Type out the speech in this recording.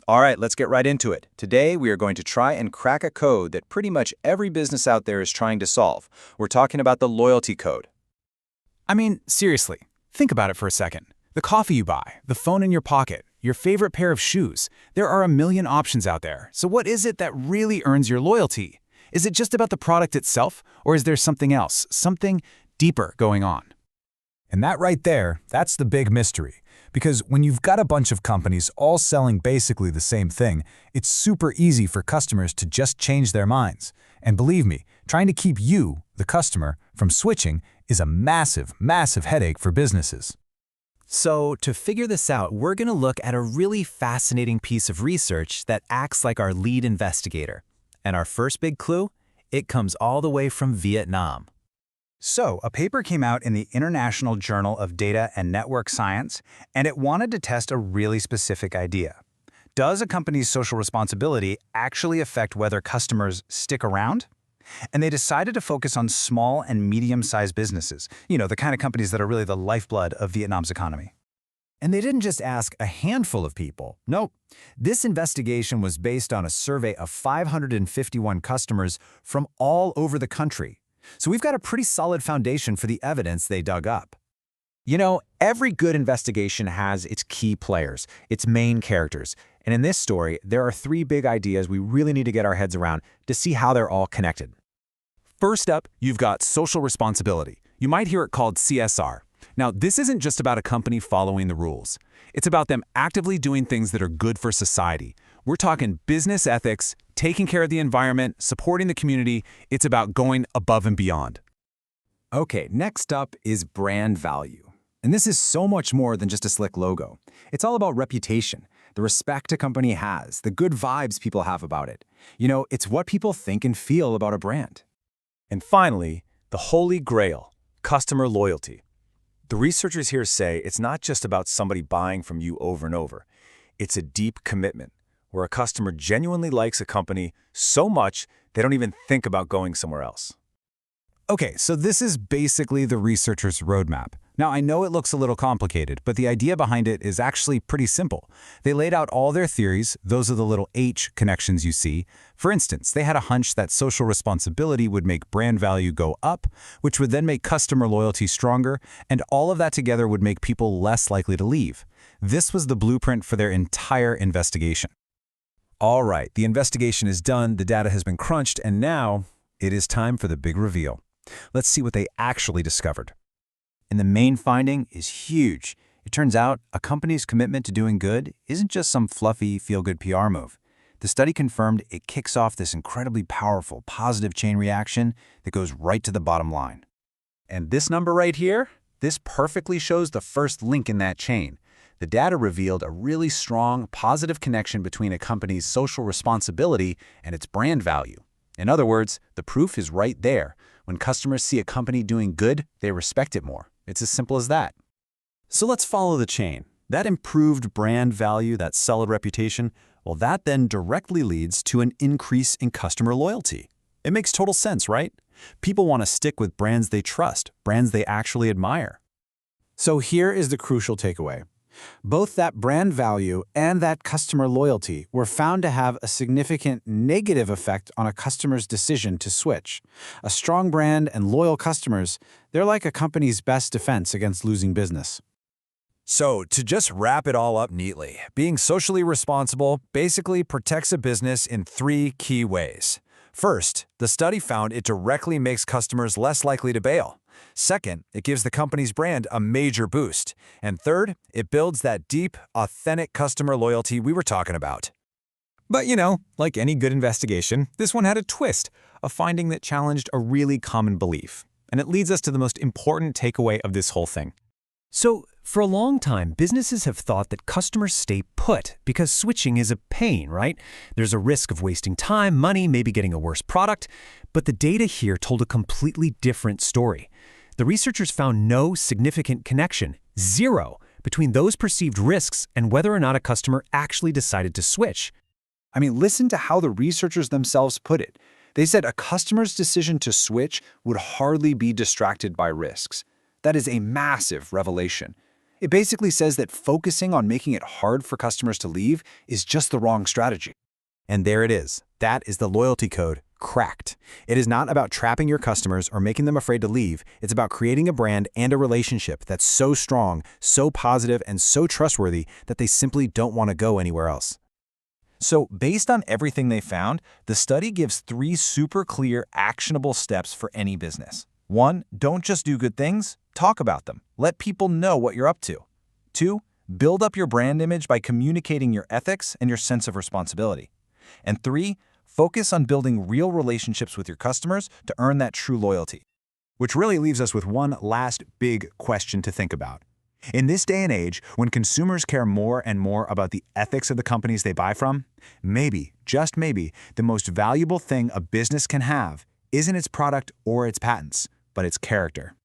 All right, let's get right into it. Today, we are going to try and crack a code that pretty much every business out there is trying to solve. We're talking about the loyalty code. I mean, seriously, think about it for a second. The coffee you buy, the phone in your pocket, your favorite pair of shoes. There are a million options out there. So what is it that really earns your loyalty? Is it just about the product itself, or is there something else, something deeper going on? And that right there, that's the big mystery. Because when you've got a bunch of companies all selling basically the same thing, it's super easy for customers to just change their minds. And believe me, trying to keep you, the customer, from switching is a massive, massive headache for businesses. So to figure this out, we're going to look at a really fascinating piece of research that acts like our lead investigator. And our first big clue? It comes all the way from Vietnam. So, a paper came out in the International Journal of Data and Network Science, and it wanted to test a really specific idea. Does a company's social responsibility actually affect whether customers stick around? And they decided to focus on small and medium-sized businesses, the kind of companies that are really the lifeblood of Vietnam's economy. And they didn't just ask a handful of people. Nope. This investigation was based on a survey of 551 customers from all over the country. So we've got a pretty solid foundation for the evidence they dug up. Every good investigation has its key players, its main characters. And in this story, there are three big ideas we really need to get our heads around to see how they're all connected. First up, you've got social responsibility. You might hear it called CSR. Now, this isn't just about a company following the rules. It's about them actively doing things that are good for society. We're talking business ethics, taking care of the environment, supporting the community. It's about going above and beyond. Okay, next up is brand value. And this is so much more than just a slick logo. It's all about reputation, the respect a company has, the good vibes people have about it. It's what people think and feel about a brand. And finally, the holy grail, customer loyalty. The researchers here say it's not just about somebody buying from you over and over. It's a deep commitment, where a customer genuinely likes a company so much they don't even think about going somewhere else. Okay, so this is basically the researcher's roadmap. Now, I know it looks a little complicated, but the idea behind it is actually pretty simple. They laid out all their theories. Those are the little H connections you see. For instance, they had a hunch that social responsibility would make brand value go up, which would then make customer loyalty stronger, and all of that together would make people less likely to leave. This was the blueprint for their entire investigation. All right, the investigation is done, the data has been crunched, and now it is time for the big reveal. Let's see what they actually discovered. And the main finding is huge. It turns out a company's commitment to doing good isn't just some fluffy, feel-good PR move. The study confirmed it kicks off this incredibly powerful, positive chain reaction that goes right to the bottom line. And this number right here, this perfectly shows the first link in that chain. The data revealed a really strong, positive connection between a company's social responsibility and its brand value. In other words, the proof is right there. When customers see a company doing good, they respect it more. It's as simple as that. So let's follow the chain. That improved brand value, that solid reputation, well, that then directly leads to an increase in customer loyalty. It makes total sense, right? People want to stick with brands they trust, brands they actually admire. So here is the crucial takeaway. Both that brand value and that customer loyalty were found to have a significant negative effect on a customer's decision to switch. A strong brand and loyal customers, they're like a company's best defense against losing business. So, to just wrap it all up neatly, being socially responsible basically protects a business in three key ways. First, the study found it directly makes customers less likely to bail. Second, it gives the company's brand a major boost. And third, it builds that deep, authentic customer loyalty we were talking about. But like any good investigation, this one had a twist, a finding that challenged a really common belief. And it leads us to the most important takeaway of this whole thing. So, for a long time, businesses have thought that customers stay put because switching is a pain, right? There's a risk of wasting time, money, maybe getting a worse product. But the data here told a completely different story. The researchers found no significant connection, zero, between those perceived risks and whether or not a customer actually decided to switch. I mean, listen to how the researchers themselves put it. They said a customer's decision to switch would hardly be distracted by risks. That is a massive revelation. It basically says that focusing on making it hard for customers to leave is just the wrong strategy. And there it is. That is the loyalty code cracked. It is not about trapping your customers or making them afraid to leave. It's about creating a brand and a relationship that's so strong, so positive, and so trustworthy that they simply don't want to go anywhere else. So, based on everything they found, the study gives 3 super clear, actionable steps for any business. 1. Don't just do good things, talk about them. Let people know what you're up to. 2. Build up your brand image by communicating your ethics and your sense of responsibility. And 3. Focus on building real relationships with your customers to earn that true loyalty. Which really leaves us with one last big question to think about. In this day and age, when consumers care more and more about the ethics of the companies they buy from, maybe, just maybe, the most valuable thing a business can have isn't its product or its patents, but its character.